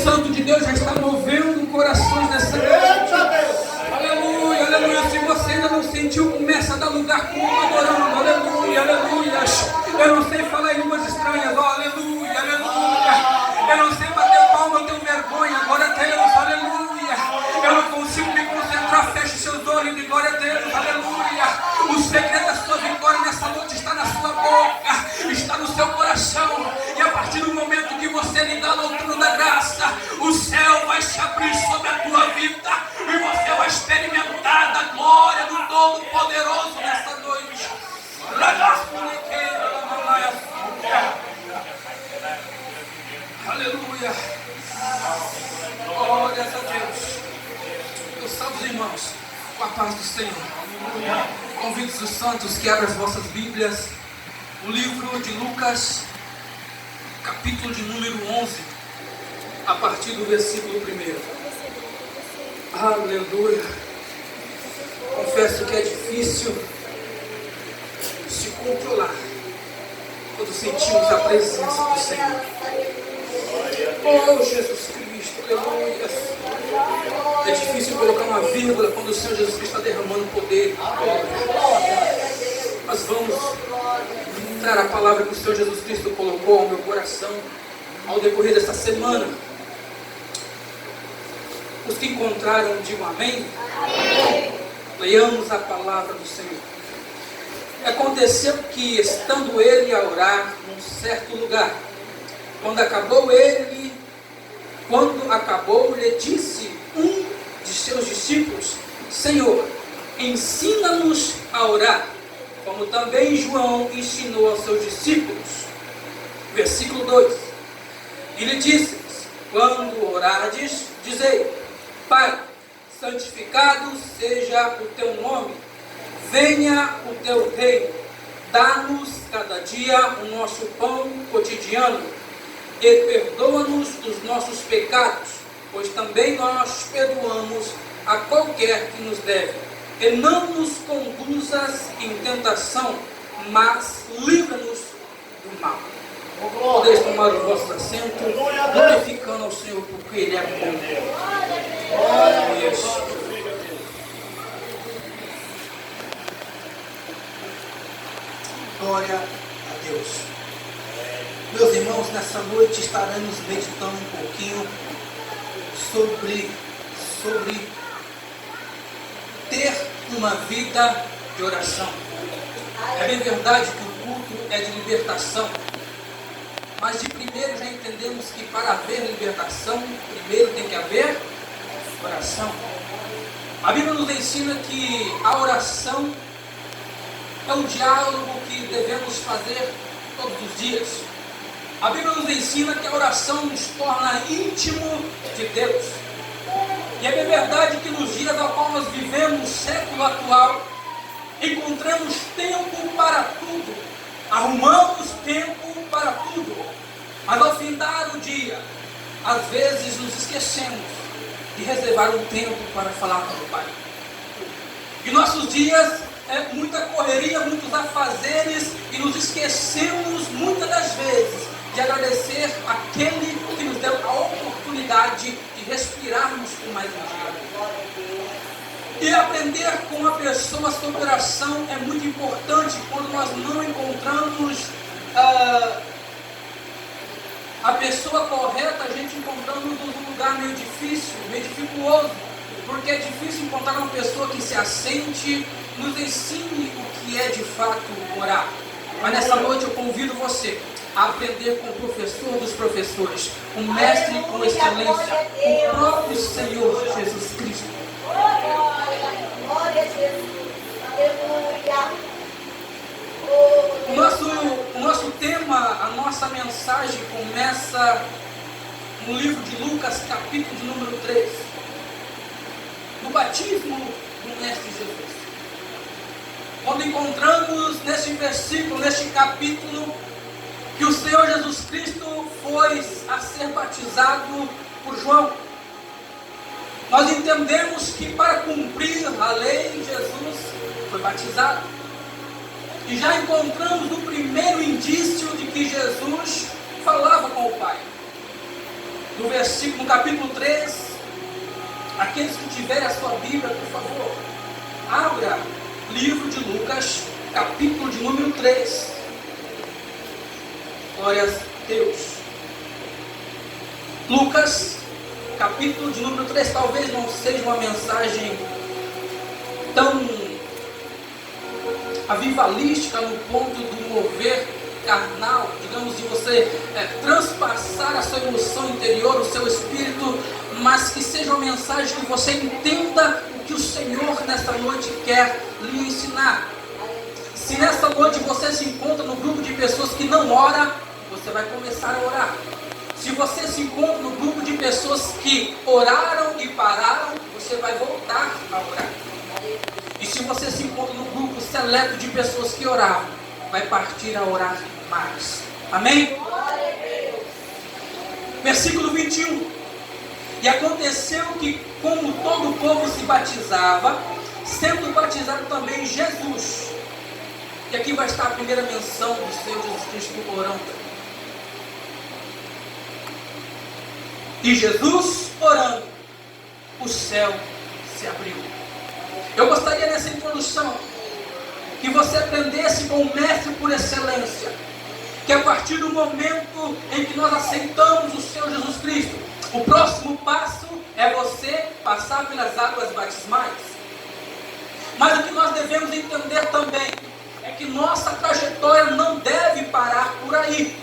Santo de Deus já está movendo corações nessa noite. Aleluia, aleluia. Se você ainda não sentiu, começa a dar lugar como adorando. Aleluia, aleluia. Eu não sei falar em línguas estranhas. Oh, aleluia, aleluia. Eu não sei bater palma, eu tenho vergonha. Glória a Deus, aleluia. Eu não consigo me concentrar. Feche seus olhos e glória a Deus, aleluia. O segredo da sua vitória nessa noite está na sua boca, está no seu coração. E a partir do momento que você ligar no trono da graça, o céu vai se abrir sobre a tua vida e você vai experimentar da glória do Todo-Poderoso nessa noite. Aleluia. Glória a Deus. Eu salvo os irmãos com a paz do Senhor. Convido os santos que abram as vossas Bíblias. O livro de Lucas, capítulo de número 11, a partir do versículo 1. Aleluia. Confesso que é difícil se controlar quando sentimos a presença do Senhor. Oh, Jesus Cristo, aleluia. É difícil colocar uma vírgula quando o Senhor Jesus Cristo está derramando poder. Nós vamos entrar a palavra que o Senhor Jesus Cristo colocou ao meu coração ao decorrer desta semana. Os que encontraram, digam amém. Leiamos a palavra do Senhor. Aconteceu que, estando ele a orar num certo lugar, quando acabou, lhe disse um de seus discípulos: Senhor, ensina-nos a orar, como também João ensinou aos seus discípulos. Versículo 2. E lhe disse: quando orardes, dizei: Pai, santificado seja o teu nome, venha o teu reino, dá-nos cada dia o nosso pão cotidiano, e perdoa-nos os nossos pecados, pois também nós perdoamos a qualquer que nos deve. E não nos conduzas em tentação, mas livra-nos do mal. Podeis tomar os vossos assentos, glorificando ao Senhor, porque Ele é bom. Aleluia. Glória a Deus. Meus irmãos, nessa noite estaremos meditando um pouquinho sobre ter uma vida de oração. É bem verdade que o culto é de libertação, mas de primeiro já entendemos que para haver libertação, primeiro tem que haver oração. A Bíblia nos ensina que a oração é um diálogo que devemos fazer todos os dias. A Bíblia nos ensina que a oração nos torna íntimo de Deus. E é bem verdade que nos dias ao qual nós vivemos, no século atual, encontramos tempo para tudo, arrumamos tempo para tudo, mas ao findar o dia, às vezes nos esquecemos de reservar um tempo para falar com o Pai. E nossos dias é muita correria, muitos afazeres, e nos esquecemos muitas das vezes de agradecer aquele que nos deu a oportunidade de respirarmos por mais um dia. E aprender com a pessoa sobre oração é muito importante quando nós não encontramos a pessoa correta. A gente encontramos num lugar meio difícil, meio dificultoso, porque é difícil encontrar uma pessoa que se assente, nos ensine o que é de fato orar. Mas nessa noite eu convido você a aprender com o professor dos professores, o mestre com excelência, o próprio Senhor Jesus Cristo. Glória a Jesus, aleluia. O nosso tema, a nossa mensagem começa no livro de Lucas, capítulo de número 3, no batismo do Mestre Jesus. Quando encontramos neste versículo, neste capítulo, que o Senhor Jesus Cristo foi a ser batizado por João. Nós entendemos que para cumprir a lei, Jesus foi batizado. E já encontramos o primeiro indício de que Jesus falava com o Pai. no capítulo 3, aqueles que tiverem a sua Bíblia, por favor, abra livro de Lucas, capítulo de número 3. Glória a Deus. Lucas, capítulo de número 3, talvez não seja uma mensagem tão avivalística no ponto do mover carnal, digamos, de você transpassar a sua emoção interior, o seu espírito, mas que seja uma mensagem que você entenda o que o Senhor nesta noite quer lhe ensinar. Se nesta noite você se encontra no grupo de pessoas que não ora, você vai começar a orar. Se você se encontra no grupo de pessoas que oraram e pararam, você vai voltar a orar. E se você se encontra no grupo seleto de pessoas que oravam, vai partir a orar mais. Amém? Versículo 21. E aconteceu que, como todo o povo se batizava, sendo batizado também Jesus. E aqui vai estar a primeira menção do Senhor Jesus Cristo orando. E Jesus orando, o céu se abriu. Eu gostaria nessa introdução que você aprendesse com o mestre por excelência, que a partir do momento em que nós aceitamos o Senhor Jesus Cristo, o próximo passo é você passar pelas águas batismais. Mas o que nós devemos entender também é que nossa trajetória não deve parar por aí.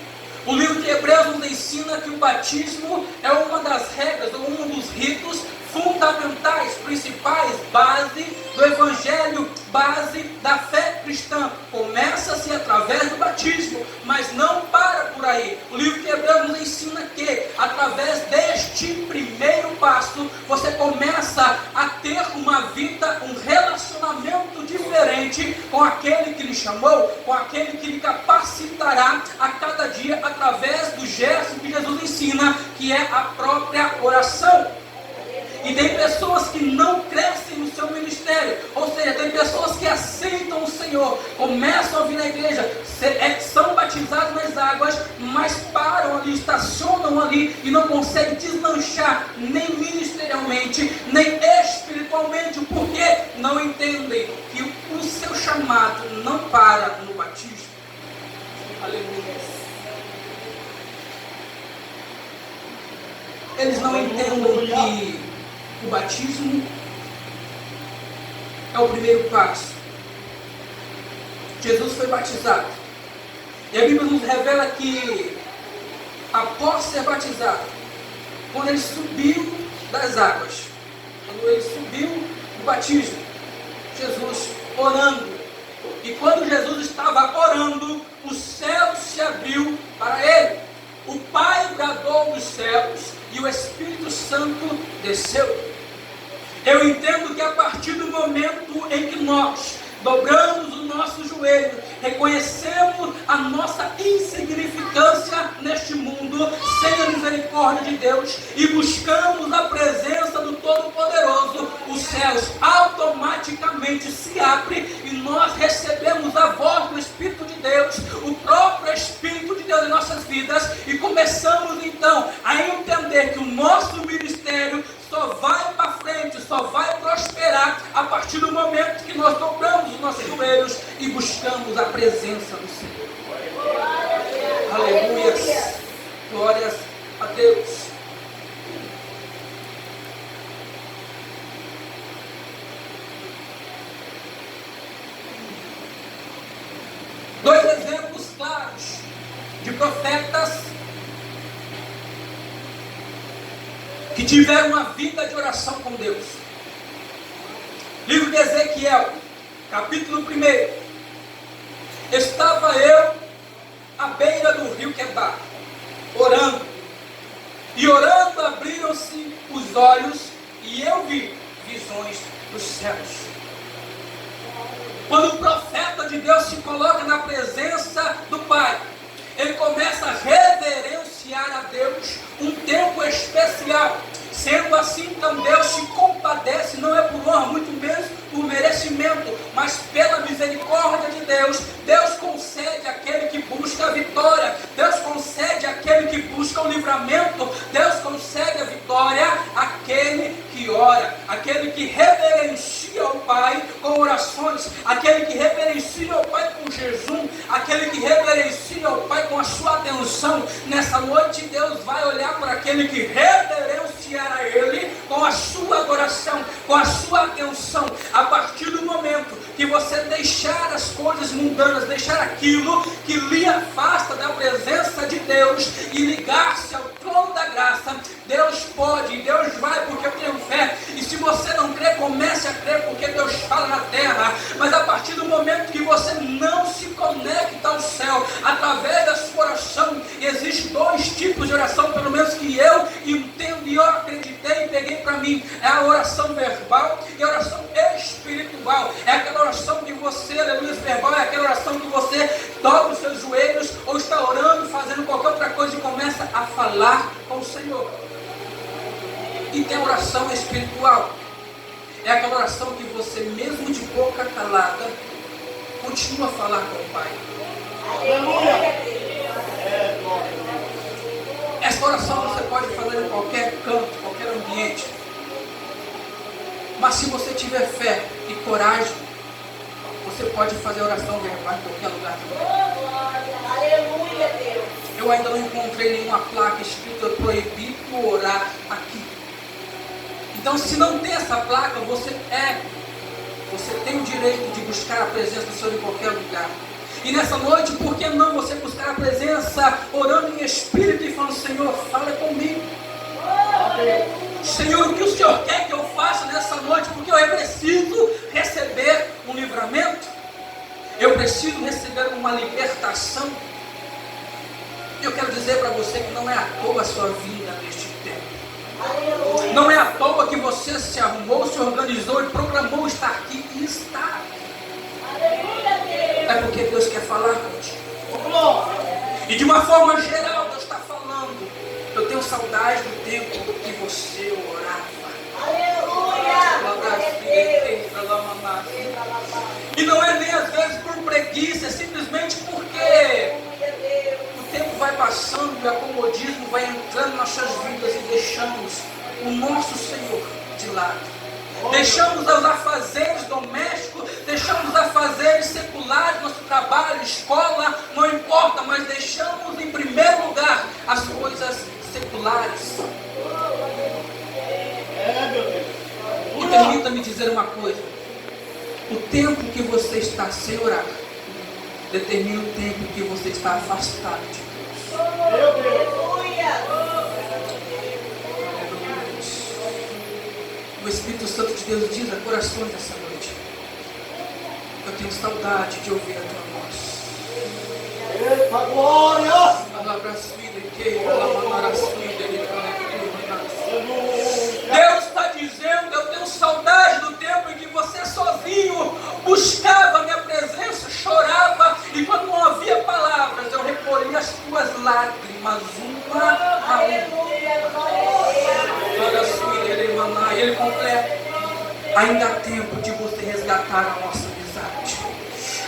O livro de Hebreus nos ensina que o batismo é uma das regras, ou um dos ritos fundamentais, principais, base do Evangelho, base da fé cristã. Começa-se através do batismo, mas não para por aí. O livro de Hebreus nos ensina que, através deste primeiro passo, você começa a ter uma vida, um relacionamento diferente com aquele que lhe chamou, com aquele que lhe capacitará a cada dia, através do gesto que Jesus ensina, que é a própria oração. E tem pessoas que não crescem no seu ministério, ou seja, tem pessoas que aceitam o Senhor, começam a vir na igreja, são batizados nas águas, mas param ali, estacionam ali e não conseguem deslanchar nem ministerialmente, nem espiritualmente, porque não entendem que o seu chamado não para no batismo. Aleluia. Eles não entendem que o batismo é o primeiro passo. Jesus foi batizado. E a Bíblia nos revela que, após ser batizado, quando ele subiu das águas, quando ele subiu do batismo, Jesus orando. E quando Jesus estava orando, o céu se abriu para ele. O Pai bradou dos céus e o Espírito Santo desceu. Eu entendo que a partir do momento em que nós dobramos o nosso joelho, reconhecemos a nossa insignificância neste mundo, sem a misericórdia de Deus, e buscamos a presença do Todo-Poderoso, os céus automaticamente se abrem e nós recebemos a voz do Espírito de Deus, o próprio Espírito de Deus em nossas vidas, e começamos então a entender que o nosso ministério só vai para frente, só vai prosperar a partir do momento que nós dobramos os nossos joelhos e buscamos a presença do Senhor. Aleluia. Glórias a Deus. Dois exemplos claros de profetas que tiveram uma vida de oração com Deus. Livro de Ezequiel, capítulo 1. Estava eu à beira do rio Quebar, orando. E orando abriram-se os olhos e eu vi visões dos céus. Quando o profeta de Deus se coloca na presença do Pai, ele começa a reverenciar a Deus um tempo especial. Sendo assim, então Deus se compadece, não é por honra, muito menos por merecimento, mas pela misericórdia de Deus. Deus concede àquele que busca a vitória, Deus concede àquele que busca o livramento, Deus concede vitória aquele que ora, aquele que reverencia o Pai com orações, aquele que reverencia o Pai com jejum, aquele que reverencia o Pai com a sua atenção. Nessa noite Deus vai olhar para aquele que reverenciar a Ele com a sua adoração, com a sua atenção. A partir do momento que você deixar as coisas mundanas, deixar aquilo que lhe afasta da presença de Deus e ligar-se ao trono da graça, Deus pode, Deus vai, porque eu tenho fé. E se você não crê, comece a crer, porque Deus fala na terra. Mas a partir do momento que você não se conecta ao céu através da sua oração, existem dois tipos de oração, pelo menos que eu entendo e eu acreditei e peguei para mim: é a oração verbal e a oração espiritual. É aquela oração que você, aleluia, verbal é aquela oração que você dobra os seus joelhos ou está orando, fazendo qualquer outra coisa e começa a falar com o Senhor. E tem a oração espiritual. É aquela oração que você, mesmo de boca calada, continua a falar com o Pai. Essa oração você pode fazer em qualquer canto, qualquer ambiente. Mas se você tiver fé e coragem, você pode fazer oração verbal em qualquer lugar também. Aleluia, Deus. Eu ainda não encontrei nenhuma placa escrita proibido orar aqui. Então, se não tem essa placa, você tem o direito de buscar a presença do Senhor em qualquer lugar. E nessa noite, por que não você buscar a presença, orando em espírito e falando: Senhor, fala comigo. Senhor, o que o Senhor quer que eu faça nessa noite? Porque eu preciso receber um livramento, eu preciso receber uma libertação. Eu quero dizer para você que não é à toa a sua vida neste tempo. Não é à toa que você se arrumou, se organizou e programou estar aqui e está. É porque Deus quer falar contigo. E de uma forma geral, Deus está falando: eu tenho saudade do tempo que você orava. E não é nem às vezes por preguiça, é simplesmente porque o tempo vai passando e o acomodismo vai entrando nas nossas vidas e deixamos o nosso Senhor de lado. Deixamos os afazeres domésticos, deixamos os afazeres seculares, nosso trabalho, escola, não importa, mas deixamos em primeiro lugar as coisas seculares. E permita-me dizer uma coisa: o tempo que você está sem orar determina o tempo que você está afastado de Deus. O Espírito Santo de Deus diz a corações essa noite: eu tenho saudade de ouvir a tua voz. Eita glória! Deus está dizendo: eu tenho saudade do tempo em que você sozinho buscava a minha presença, chorava, e quando não havia palavras, eu recolhia as tuas lágrimas uma a uma. E ele completa: ainda há tempo de você resgatar a nossa amizade.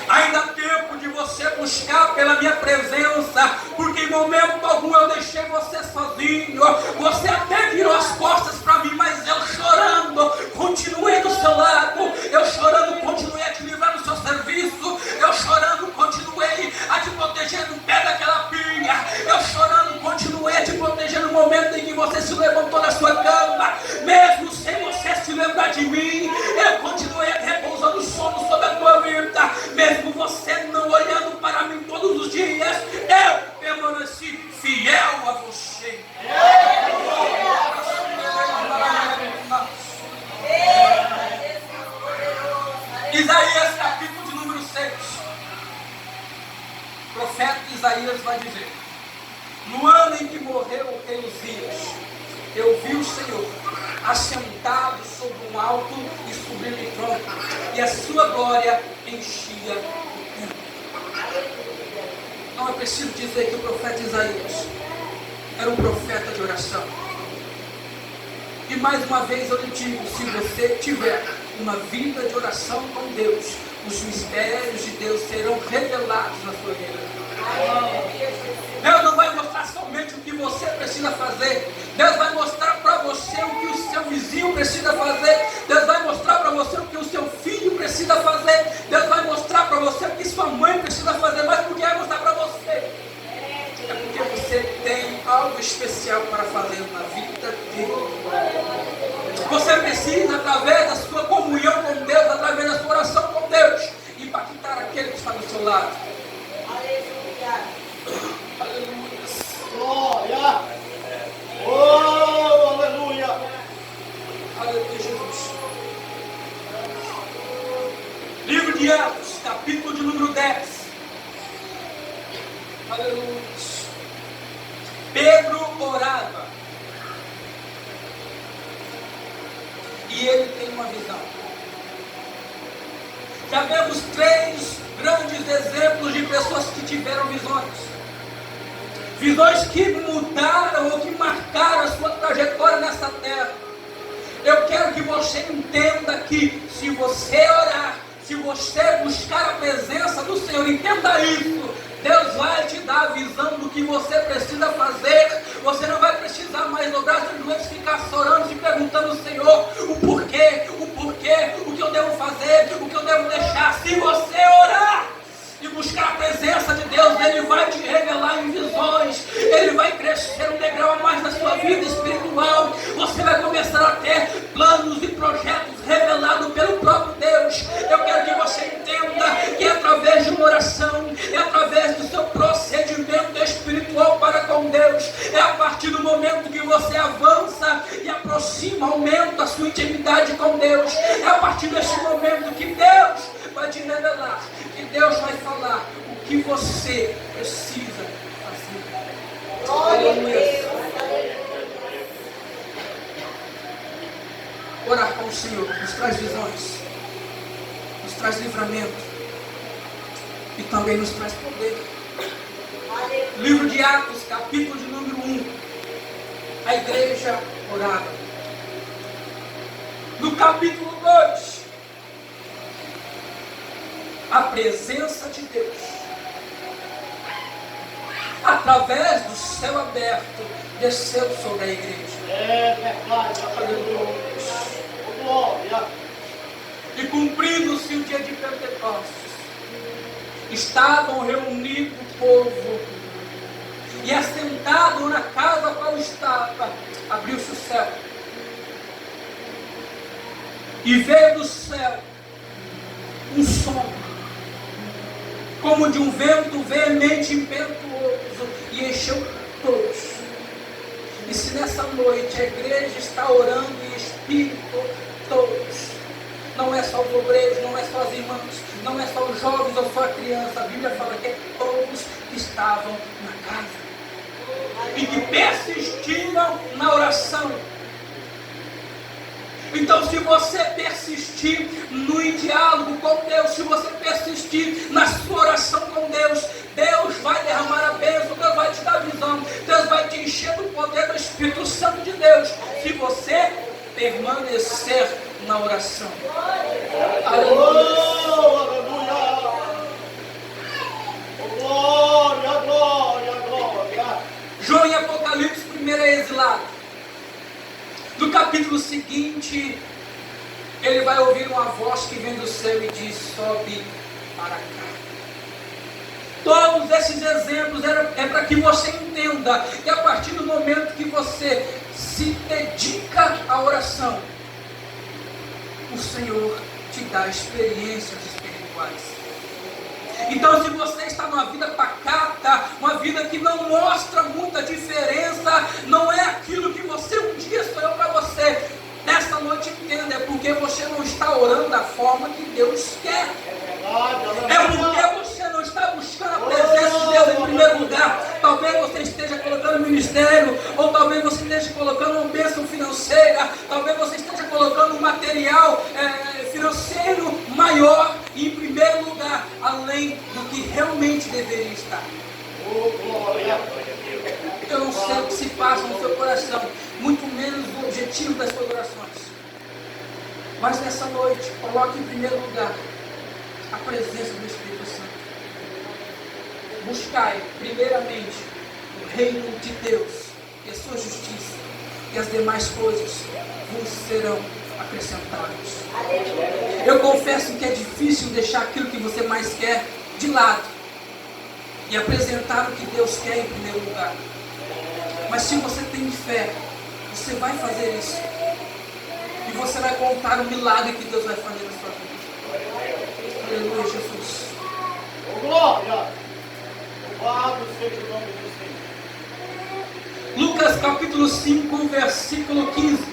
Ainda há tempo de você buscar pela minha presença, porque em momento algum eu deixei você sozinho. Você até virou as costas para mim, mas eu chorando continuei do seu lado. Eu chorando continuei a te livrar do seu serviço. Eu chorando continuei a te proteger no pé daquela pinha. Eu chorando continuei a te proteger no momento em que você se levantou da sua cama. Mesmo sem você se lembrar de mim, eu continuei repousando o sono sobre a tua vida. Mesmo você não olhando para mim todos os dias, eu permaneci fiel a você. Isaías capítulo de número 6. O profeta Isaías vai dizer: no ano em que morreu o rei Uzias, eu vi o Senhor assentado sobre um alto e sublime trono, e a sua glória enchia o templo. Não é preciso dizer que o profeta Isaías era um profeta de oração. E mais uma vez eu lhe digo: se você tiver uma vida de oração com Deus, os mistérios de Deus serão revelados na sua vida. Deus não vai mostrar somente o que você precisa fazer. Deus vai mostrar para você ter. Você precisa, através da sua comunhão com Deus, através da sua oração com Deus, impactar aquele que está do seu lado. Aleluia. Aleluia. Glória. Oh, aleluia. Aleluia, Jesus. Livro de Atos, capítulo de número 10. Aleluia. Pedro orava. E ele tem uma visão. Já vemos 3 grandes exemplos de pessoas que tiveram visões. Visões que mudaram ou que marcaram a sua trajetória nessa terra. Eu quero que você entenda que se você orar, se você buscar a presença do Senhor, entenda isso. Deus vai te dar a visão do que você precisa fazer. Você não vai precisar mais dobrar seus joelhos e ficar orando, se perguntando ao Senhor o porquê, o que eu devo fazer, o que eu devo deixar. Se você orar e buscar a presença de Deus, Ele vai te revelar em visões. Ele vai crescer um degrau a mais na sua vida espiritual. Você vai começar a ter planos e projetos revelados pelo próprio Deus. Eu quero que você entenda que é através de uma oração, é através do seu procedimento espiritual para com Deus, é a partir do momento que você avança e aproxima, aumenta a sua intimidade com Deus, é a partir desse momento que Deus vai te revelar, que Deus vai falar o que você precisa fazer. Glória a Deus. Orar com o Senhor nos traz visões, nos traz livramento e também nos traz poder. Livro de Atos, capítulo de número 1. A igreja orava. No capítulo 2, a presença de Deus, através do céu aberto, desceu sobre a igreja. É verdade. Aleluia. Glória. E cumprindo-se o dia de Pentecostes, estavam reunidos o povo, e assentado na casa a qual estava, abriu-se o céu, e veio do céu um som, como de um vento veemente e impetuoso, e encheu todos. E se nessa noite a igreja está orando em espírito, todos, não é só os obreiros, não é só as irmãs, não é só os jovens ou só a criança, a Bíblia fala que é todos que estavam na casa e que persistiram na oração. Então, se você persistir no diálogo com Deus, se você persistir na sua oração com Deus, Deus vai derramar a bênção, Deus vai te dar visão, Deus vai te encher do poder do Espírito Santo de Deus, se você permanecer na oração. Aleluia. Oh, aleluia. Glória, glória, glória. João em Apocalipse, primeiro é exilado. No capítulo seguinte, ele vai ouvir uma voz que vem do céu e diz: sobe para cá. Todos esses exemplos é para que você entenda que a partir do momento que você se dedica à oração, o Senhor te dá experiências espirituais. Então, se você está numa vida pacata, uma vida que não mostra muita diferença, não é aquilo que você um dia sonhou para você, nessa noite entenda, é porque você não está orando da forma que Deus quer. É porque você não está buscando a presença de Deus em primeiro lugar. Talvez você esteja colocando ministério, ou talvez você esteja colocando uma bênção financeira, talvez você esteja colocando um material financeiro maior em primeiro lugar, além do que realmente deveria estar. Eu não sei o que se passa no seu coração, muito menos o objetivo das suas orações. Mas nessa noite, coloque em primeiro lugar a presença do Espírito Santo. Buscai primeiramente o reino de Deus e a sua justiça, e as demais coisas vos serão acrescentadas. Eu confesso que é difícil deixar aquilo que você mais quer de lado e apresentar o que Deus quer em primeiro lugar. Mas se você tem fé, Você vai fazer isso. E você vai contar o milagre que Deus vai fazer na sua vida. Aleluia, Jesus. Oh, glória. Louvado seja o nome do Senhor. Lucas capítulo 5, versículo 15.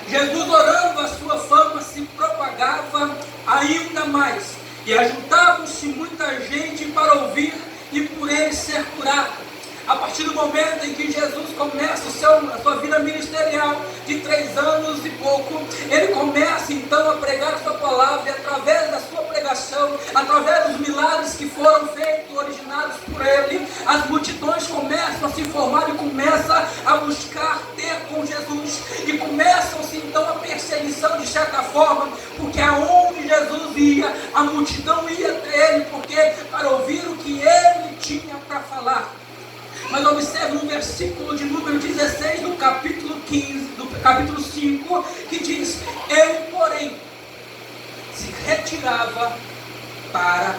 Jesus orando, a sua fama se propagava ainda mais. E ajuntavam-se muita gente para ouvir e por ele ser curado. A partir do momento em que Jesus começa a sua vida ministerial de 3 anos e pouco, ele começa então a pregar a sua palavra, e através da sua pregação, através dos milagres que foram feitos, originados por ele, as multidões começam a se formar e começam a buscar ter com Jesus, e começam-se então a perseguição de certa forma, porque aonde Jesus ia, a multidão ia até ele, porque para ouvir o que ele tinha para falar. Mas observe no versículo de número 16 do capítulo 15, do capítulo 5, que diz: ele, porém, se retirava para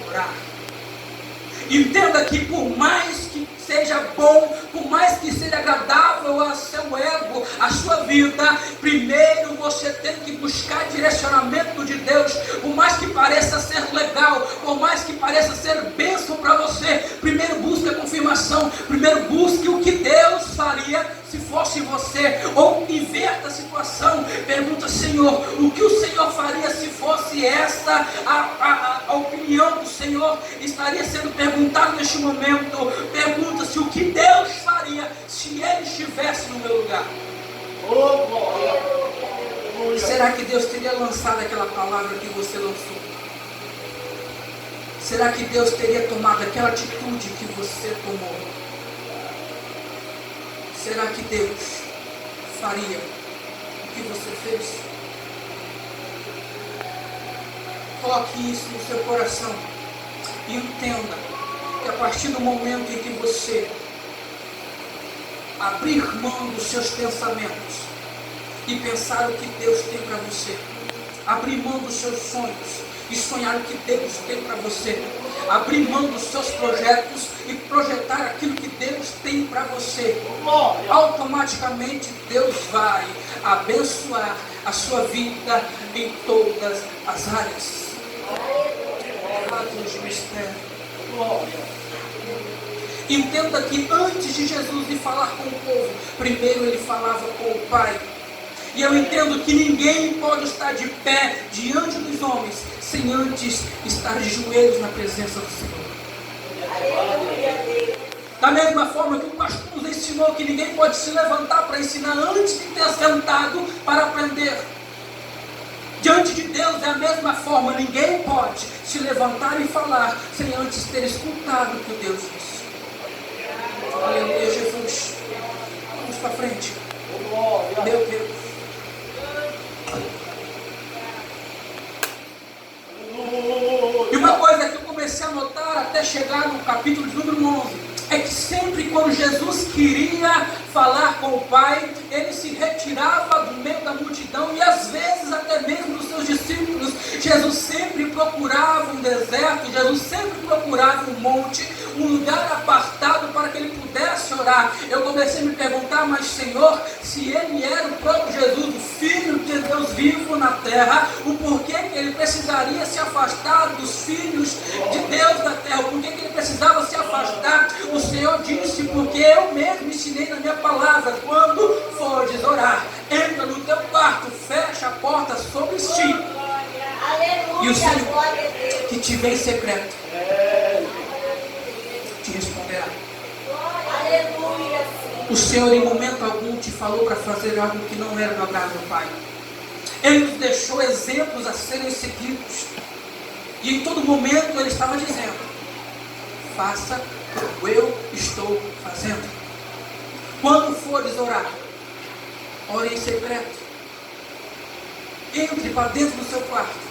orar. Entenda que por mais que seja bom, por mais que seja agradável ao seu ego, a sua vida, primeiro você tem que buscar direcionamento de Deus. Por mais que pareça ser legal, por mais que pareça ser bênção para você, primeiro busque a confirmação, primeiro busque o que Deus faria se fosse você, ou inverta a situação, pergunta: Senhor, o que o Senhor faria se fosse esta a opinião do Senhor estaria sendo perguntado neste momento? Pergunta-se o que Deus faria se Ele estivesse no meu lugar. Oh, glória. Será que Deus teria lançado aquela palavra que você lançou? Será que Deus teria tomado aquela atitude que você tomou? Será que Deus faria o que você fez? Coloque isso no seu coração e entenda que a partir do momento em que você abrir mão dos seus pensamentos e pensar o que Deus tem para você, abrir mão dos seus sonhos e sonhar o que Deus tem para você, abrir mão dos seus projetos e projetar aquilo que Deus tem para você, automaticamente Deus vai abençoar a sua vida em todas as áreas. Entenda que antes de Jesus ir falar com o povo, primeiro ele falava com o Pai. E eu entendo que ninguém pode estar de pé diante dos homens sem antes estar de joelhos na presença do Senhor. Da mesma forma que o pastor nos ensinou que ninguém pode se levantar para ensinar antes de ter sentado para aprender. Diante de Deus é a mesma forma, ninguém pode se levantar e falar sem antes ter escutado o que Deus disse. Aleluia, Jesus. Vamos para frente. Meu Deus. E uma coisa que eu comecei a notar até chegar no capítulo de número 11 é que sempre quando Jesus queria falar com o Pai, ele se retirava do meio da multidão e às vezes até mesmo dos seus discípulos. Jesus sempre procurava um deserto, Jesus sempre procurava um monte, um lugar apartado para que ele pudesse orar. Eu comecei a me perguntar: mas Senhor, se ele era o próprio Jesus, o Filho de Deus vivo na terra, o porquê que ele precisaria se afastar dos filhos de Deus da terra? O porquê que ele precisava se afastar? O Senhor disse: porque eu mesmo ensinei na minha palavra, quando fores orar, entra no teu quarto, fecha a porta sobre ti, e o Senhor que te vê em secreto te responderá. O Senhor em momento algum te falou para fazer algo que não era do agrado do Pai. Ele nos deixou exemplos a serem seguidos, e em todo momento ele estava dizendo: faça como eu estou fazendo. Quando fores orar, ore em secreto. Entre para dentro do seu quarto.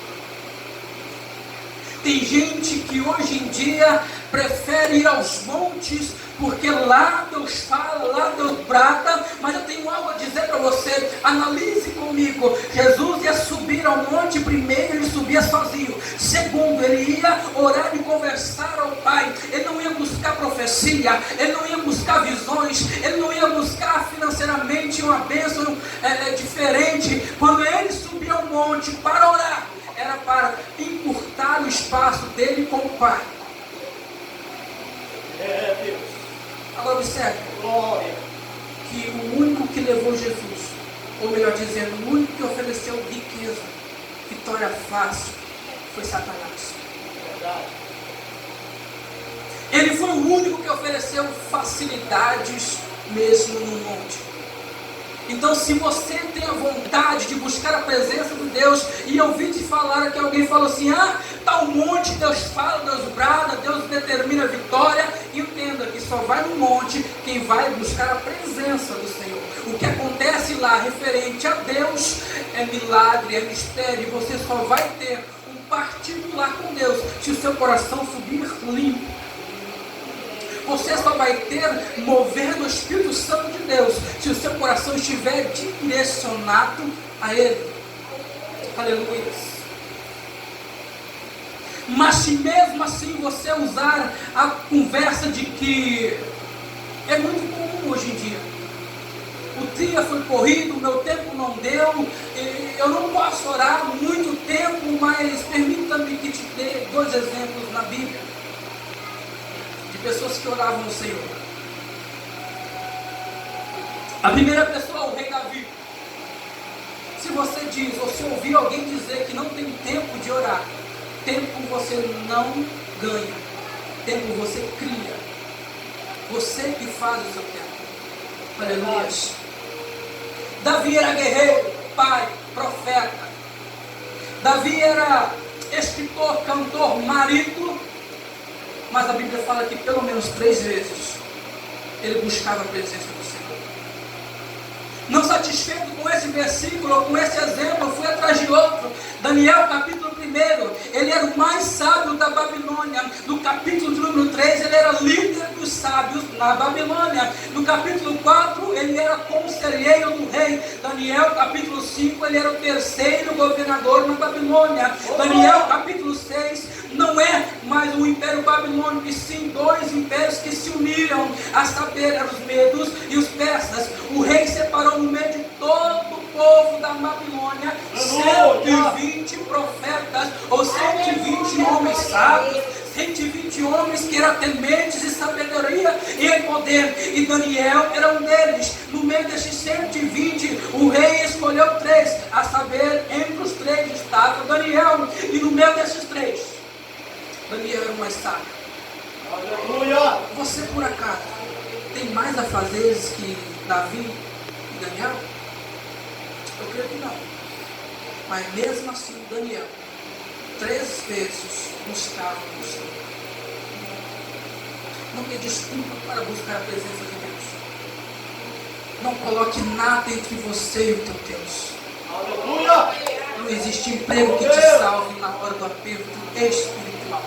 Tem gente que hoje em dia prefere ir aos montes, porque lá Deus fala, lá Deus brata. Mas eu tenho algo a dizer para você. Analise comigo. Jesus ia subir ao monte. Primeiro ele subia sozinho. Segundo, ele ia orar e conversar ao Pai. Ele não ia buscar profecia, ele não ia buscar visões, ele não ia buscar financeiro. tinha uma bênção diferente. Quando ele subia ao monte para orar, era para encurtar o espaço dele com o Pai. Deus. Agora observe Glória. que o único que levou Jesus, ou melhor dizendo, o único que ofereceu riqueza, vitória fácil, foi Satanás. Verdade. Ele foi o único que ofereceu facilidades mesmo no monte. Então, se você tem a vontade de buscar a presença de Deus, e eu ouvi te falar que alguém falou assim, tal monte, Deus fala, Deus brada, Deus determina a vitória, entenda que só vai no monte quem vai buscar a presença do Senhor. O que acontece lá referente a Deus é milagre, é mistério, e você só vai ter um particular com Deus se o seu coração subir limpo. Você só vai ter mover do Espírito Santo de Deus se o seu coração estiver direcionado a Ele. Aleluia. Mas se mesmo assim você usar a conversa de que é muito comum hoje em dia, o dia foi corrido, o meu tempo não deu, eu não posso orar muito tempo, mas permita-me que te dê 2 exemplos na Bíblia. Pessoas que oravam no Senhor. A primeira pessoa é o rei Davi. Se você diz, ou se ouvir alguém dizer que não tem tempo de orar, tempo você não ganha, tempo você cria. Você que faz o seu tempo. Aleluia. Davi era guerreiro, pai, profeta. Davi era escritor, cantor, marido. Mas a Bíblia fala que pelo menos 3 vezes ele buscava a presença do Senhor. Não satisfeito com esse versículo, ou com esse exemplo, eu fui atrás de outro. Daniel, capítulo 1, ele era o mais sábio da Babilônia. No capítulo de número 3, ele era líder dos sábios na Babilônia. No capítulo 4, ele era conselheiro do rei. Daniel, capítulo 5, ele era o 3º governador na Babilônia. Daniel, capítulo 6, não é mais o Império Babilônico, e sim 2 impérios que se uniram, a saber, eram os medos e os persas. O rei separou no meio de todo o povo da Babilônia 120 profetas, ou 120 homens sábios, 120 homens que eram tementes em sabedoria e em poder, e Daniel era um deles. No meio desses 120, o rei escolheu 3, a saber, entre os 3 estava Daniel, e no meio desses 3, Daniel era o mais sábio. Aleluia. Você, por acaso, tem mais afazeres que Davi e Daniel? Eu creio que não. Mas mesmo assim, Daniel 3 vezes buscava o Senhor. Não tem desculpa para buscar a presença de Deus. Não coloque nada entre você e o teu Deus. Aleluia. Não existe emprego que te salve na hora do aperto espiritual.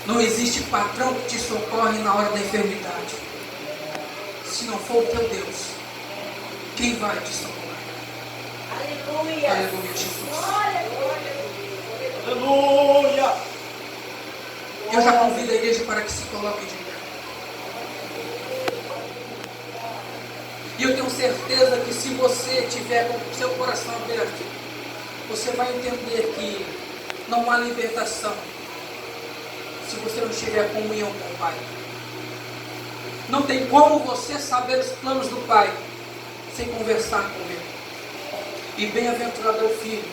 Não existe patrão que te socorre na hora da enfermidade. Se não for o teu Deus, quem vai te socorrer? Aleluia. Aleluia, Jesus. Aleluia. Eu já convido a igreja para que se coloque de pé. E eu tenho certeza que se você tiver com o seu coração aberto, você vai entender que não há libertação se você não tiver comunhão com o Pai. Não tem como você saber os planos do Pai sem conversar com Ele. E bem-aventurado é o filho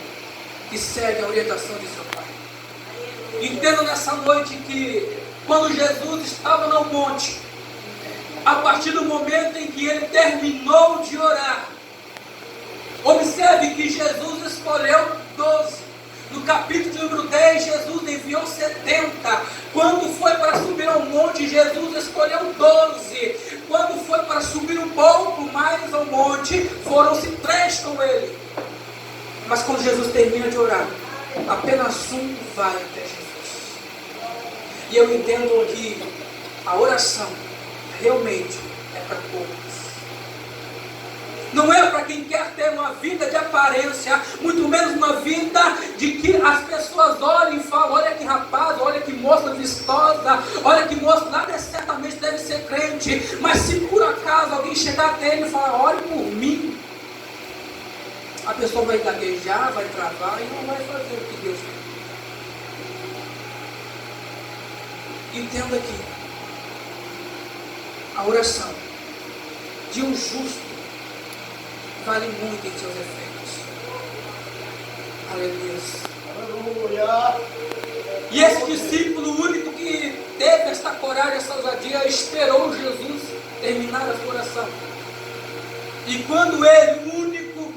que segue a orientação de seu Pai. Entendo nessa noite que quando Jesus estava no monte, a partir do momento em que ele terminou de orar, observe que Jesus escolheu 12. No capítulo número 10, Jesus enviou 70. Quando foi para subir ao monte, Jesus escolheu 12. Quando foi para subir um pouco mais ao monte, foram-se 3 com ele. Mas quando Jesus termina de orar, apenas um vai até Jesus. E eu entendo que a oração realmente é para poucos. Não é para quem quer ter uma vida de aparência, muito menos uma vida de que as pessoas olhem e falam: olha que rapaz, olha que moça vistosa, olha que moça, nada certamente deve ser crente. Mas se por acaso alguém chegar até ele e falar: olhe por mim, a pessoa vai gaguejar, vai travar e não vai fazer o que Deus quer. Entenda aqui, a oração de um justo vale muito em seus efeitos. Aleluia. Aleluia. E esse discípulo único que teve esta coragem, essa ousadia, esperou Jesus terminar a sua oração. E quando ele, único,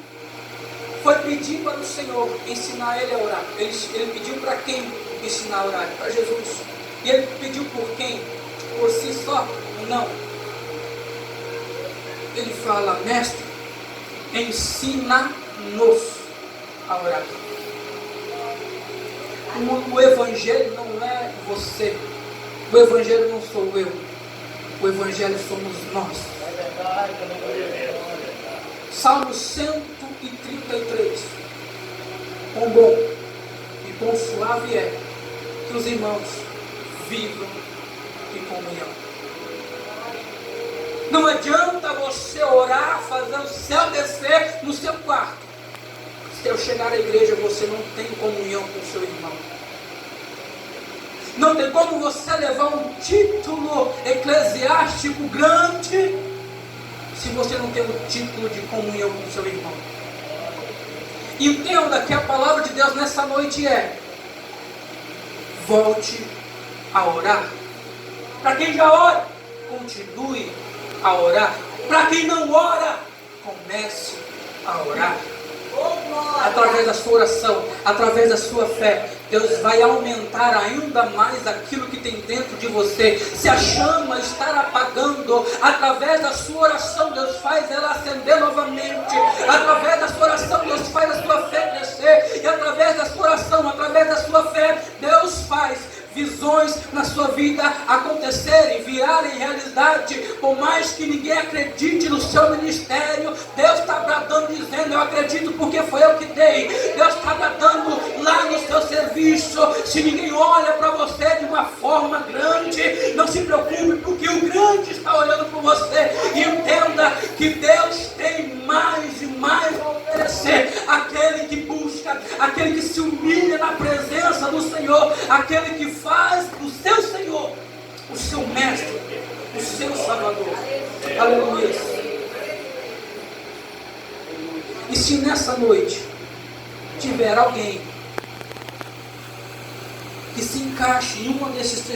foi pedir para o Senhor ensinar ele a orar, ele pediu para quem ensinar a orar? Para Jesus. E ele pediu por quem? Por si só? Não. Ele fala: mestre, ensina-nos a orar. O Evangelho não é você. O Evangelho não sou eu. O Evangelho somos nós. É verdade, aleluia. Salmo 133. Quão bom e quão suave é que os irmãos vivam em comunhão. Não adianta você orar, fazer o céu descer no seu quarto. Se eu chegar à igreja, você não tem comunhão com o seu irmão. Não tem como você levar um título eclesiástico grande se você não tem um título de comunhão com o seu irmão. Entenda que a palavra de Deus nessa noite é: volte a orar. Para quem já ora, continue a orar. Para quem não ora, comece a orar. Através da sua oração, através da sua fé, Deus vai aumentar ainda mais aquilo que tem dentro de você. Se a chama estar apagando, através da sua oração, Deus faz ela acender novamente. Através da sua oração, Deus faz a sua fé crescer. E através da sua oração, através da sua fé, Deus faz visões na sua vida acontecerem, virarem realidade. Por mais que ninguém acredite no seu ministério, Deus está bradando, dizendo: eu acredito porque foi eu que dei. Deus está bradando lá no seu serviço. Se ninguém olha para você de uma forma grande, não se preocupe, porque o grande está olhando para você. E entenda que Deus tem mais e mais a oferecer. Aquele que busca, aquele que se humilha na presença do Senhor, aquele que faz do seu Senhor o seu mestre, o seu Salvador. Aleluia. E se nessa noite tiver alguém que se encaixe em uma desses